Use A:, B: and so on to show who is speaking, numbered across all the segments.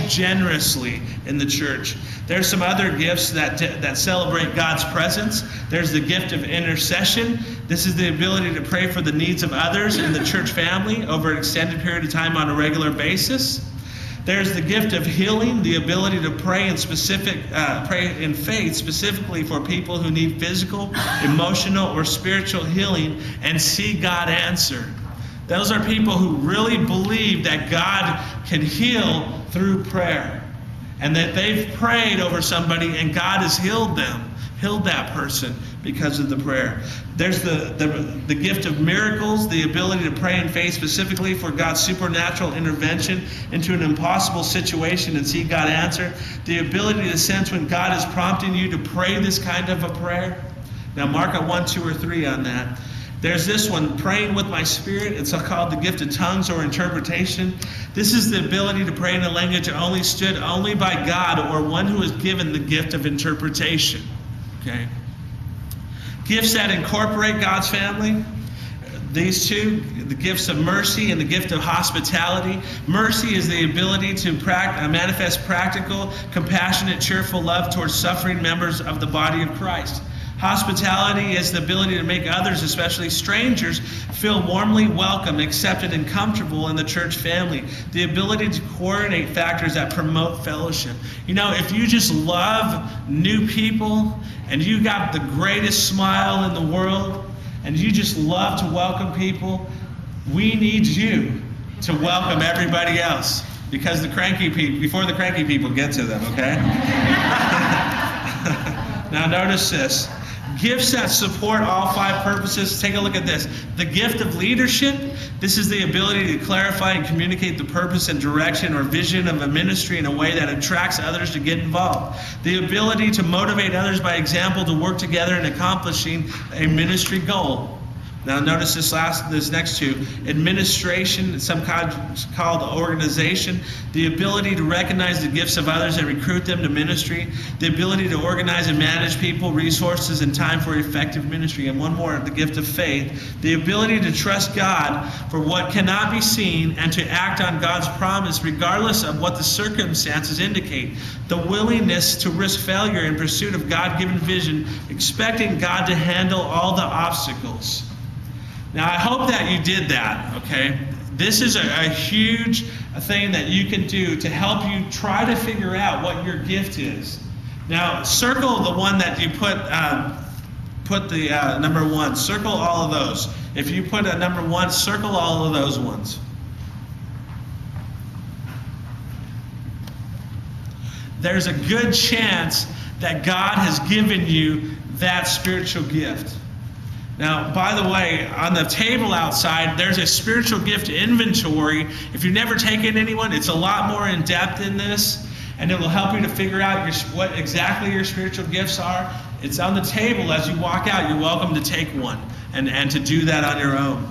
A: generously in the church. There's some other gifts that celebrate God's presence. There's the gift of intercession. This is the ability to pray for the needs of others in the church family over an extended period of time on a regular basis. There's the gift of healing, the ability to pray in faith specifically for people who need physical, emotional, or spiritual healing and see God answer. Those are people who really believe that God can heal through prayer, and that they've prayed over somebody and God has healed that person because of the prayer. There's the gift of miracles, the ability to pray in faith specifically for God's supernatural intervention into an impossible situation and see God answer. The ability to sense when God is prompting you to pray this kind of a prayer. Now mark a 1, 2, or 3 on that. There's this one, praying with my spirit. It's called the gift of tongues or interpretation. This is the ability to pray in a language understood only by God or one who is given the gift of interpretation. Okay. Gifts that incorporate God's family. These two, the gifts of mercy and the gift of hospitality. Mercy is the ability to manifest practical, compassionate, cheerful love towards suffering members of the body of Christ. Hospitality is the ability to make others, especially strangers, feel warmly welcome, accepted, and comfortable in the church family. The ability to coordinate factors that promote fellowship. You know, if you just love new people and you got the greatest smile in the world and you just love to welcome people, we need you to welcome everybody else because before the cranky people get to them, okay? Now notice this. Gifts that support all 5 purposes. Take a look at this. The gift of leadership. This is the ability to clarify and communicate the purpose and direction or vision of a ministry in a way that attracts others to get involved. The ability to motivate others by example to work together in accomplishing a ministry goal. Now notice this next two. Administration, some called organization. The ability to recognize the gifts of others and recruit them to ministry. The ability to organize and manage people, resources, and time for effective ministry. And one more, the gift of faith. The ability to trust God for what cannot be seen and to act on God's promise regardless of what the circumstances indicate. The willingness to risk failure in pursuit of God-given vision, expecting God to handle all the obstacles. Now, I hope that you did that, okay? This is a huge thing that you can do to help you try to figure out what your gift is. Now, circle the one that you put the number 1. Circle all of those. If you put a number 1, circle all of those ones. There's a good chance that God has given you that spiritual gift. Now, by the way, on the table outside, there's a spiritual gift inventory. If you've never taken anyone, it's a lot more in depth in this, and it will help you to figure out what exactly your spiritual gifts are. It's on the table as you walk out. You're welcome to take one and to do that on your own.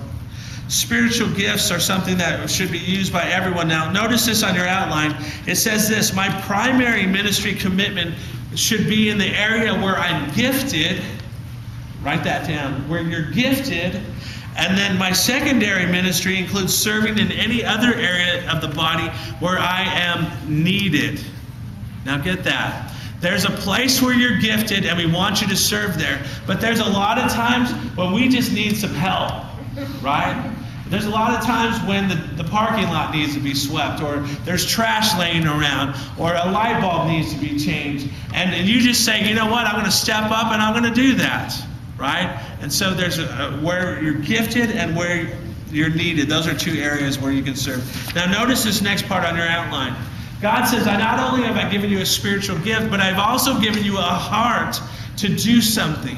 A: Spiritual gifts are something that should be used by everyone. Now, notice this on your outline. It says this: my primary ministry commitment should be in the area where I'm gifted. Write that down. Where you're gifted. And then my secondary ministry includes serving in any other area of the body where I am needed. Now get that. There's a place where you're gifted and we want you to serve there. But there's a lot of times when we just need some help, right? There's a lot of times when the parking lot needs to be swept, or there's trash laying around, or a light bulb needs to be changed. And you just say, you know what, I'm going to step up and I'm going to do that. Right? And so there's where you're gifted and where you're needed. Those are 2 areas where you can serve. Now notice this next part on your outline. God says, not only have I given you a spiritual gift, but I've also given you a heart to do something.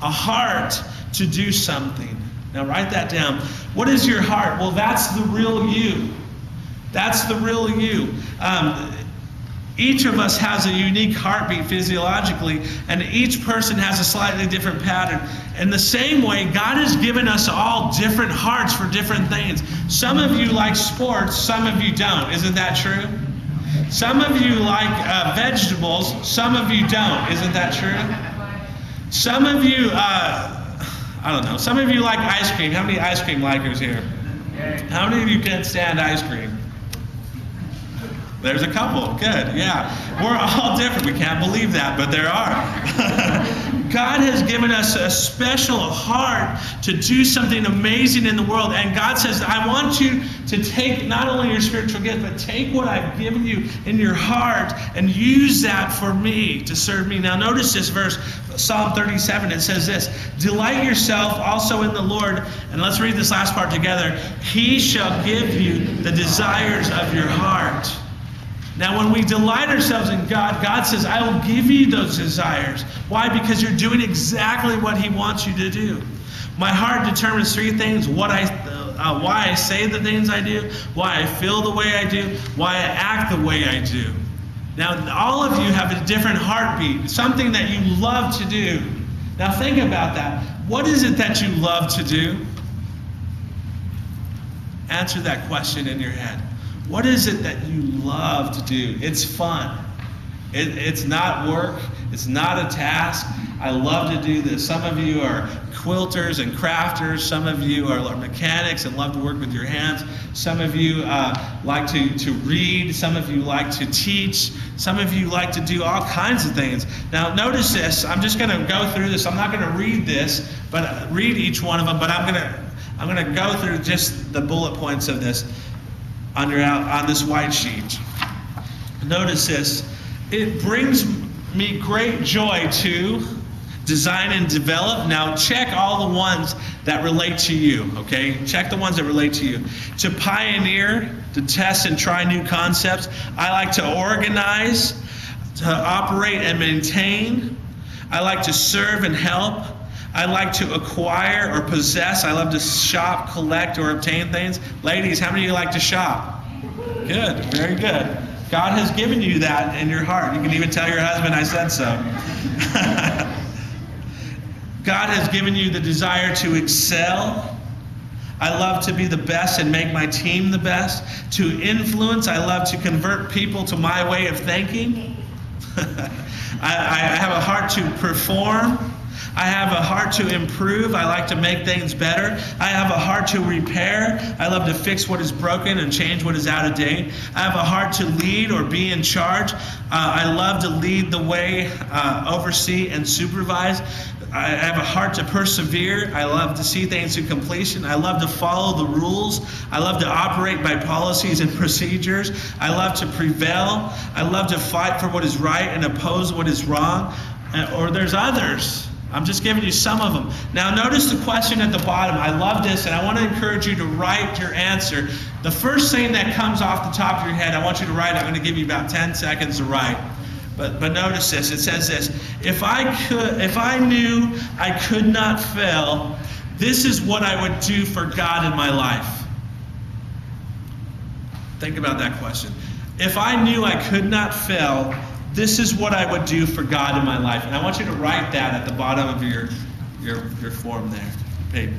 A: A heart to do something. Now write that down. What is your heart? Well, that's the real you. That's the real you. Each of us has a unique heartbeat physiologically, and each person has a slightly different pattern. In the same way, God has given us all different hearts for different things. Some of you like sports, some of you don't. Isn't that true? Some of you like vegetables, some of you don't. Isn't that true? Some of you, I don't know, some of you like ice cream. How many ice cream likers here? How many of you can't stand ice cream? There's a couple. Good. Yeah. We're all different. We can't believe that, but there are. God has given us a special heart to do something amazing in the world. And God says, I want you to take not only your spiritual gift, but take what I've given you in your heart and use that for me, to serve me. Now notice this verse, Psalm 37, it says this, delight yourself also in the Lord. And let's read this last part together. He shall give you the desires of your heart. Now, when we delight ourselves in God, God says, I will give you those desires. Why? Because you're doing exactly what He wants you to do. My heart determines three things: why I say the things I do, why I feel the way I do, why I act the way I do. Now, all of you have a different heartbeat, something that you love to do. Now, think about that. What is it that you love to do? Answer that question in your head. What is it that you love to do? It's fun. It's not work. It's not a task. I love to do this. Some of you are quilters and crafters. Some of you are mechanics and love to work with your hands. Some of you like to read. Some of you like to teach. Some of you like to do all kinds of things. Now notice this. I'm just going to go through this. I'm not going to read this, but read each one of them. But I'm going to go through just the bullet points of this on this white sheet. Notice this. It brings me great joy to design and develop. Now check all the ones that relate to you, okay? Check the ones that relate to you. To pioneer, to test and try new concepts. I like to organize, to operate and maintain. I like to serve and help. I like to acquire or possess. I love to shop, collect, or obtain things. Ladies, how many of you like to shop? Good, very good. God has given you that in your heart. You can even tell your husband, I said so. God has given you the desire to excel. I love to be the best and make my team the best. To influence, I love to convert people to my way of thinking. I have a heart to perform. I have a heart to improve. I like to make things better. I have a heart to repair. I love to fix what is broken and change what is out of date. I have a heart to lead or be in charge. I love to lead the way, oversee, and supervise. I have a heart to persevere. I love to see things to completion. I love to follow the rules. I love to operate by policies and procedures. I love to prevail. I love to fight for what is right and oppose what is wrong. Or there's others. I'm just giving you some of them. Now notice the question at the bottom. I love this, and I want to encourage you to write your answer. The first thing that comes off the top of your head, I want you to write. I'm going to give you about 10 seconds to write. But notice this. It says this. If I knew I could not fail, this is what I would do for God in my life. Think about that question. If I knew I could not fail, this is what I would do for God in my life. And I want you to write that at the bottom of your form there, paper.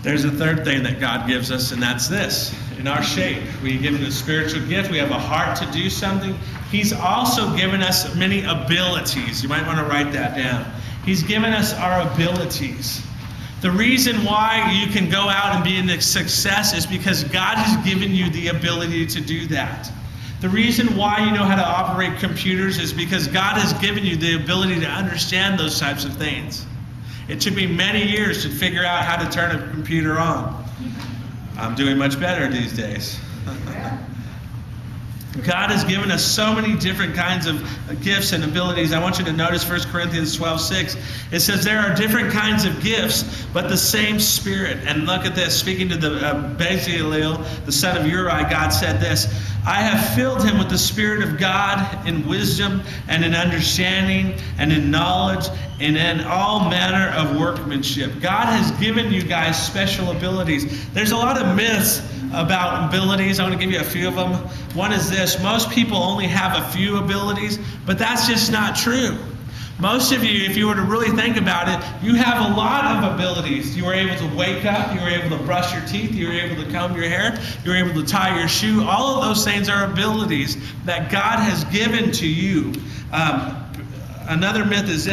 A: There's a third thing that God gives us, and that's this. In our shape, we give him a spiritual gift. We have a heart to do something. He's also given us many abilities. You might want to write that down. He's given us our abilities. The reason why you can go out and be a success is because God has given you the ability to do that. The reason why you know how to operate computers is because God has given you the ability to understand those types of things. It took me many years to figure out how to turn a computer on. I'm doing much better these days. God has given us so many different kinds of gifts and abilities. I want you to notice 1 Corinthians 12:6. It says there are different kinds of gifts, but the same Spirit. And look at this. Speaking to the Bezalel, the son of Uri, God said this, I have filled him with the Spirit of God in wisdom and in understanding and in knowledge and in all manner of workmanship. God has given you guys special abilities. There's a lot of myths about abilities. I want to give you a few of them. One is this. Most people only have a few abilities, but that's just not true. Most of you, if you were to really think about it, you have a lot of abilities. You were able to wake up. You were able to brush your teeth. You were able to comb your hair. You were able to tie your shoe. All of those things are abilities that God has given to you. Another myth is this.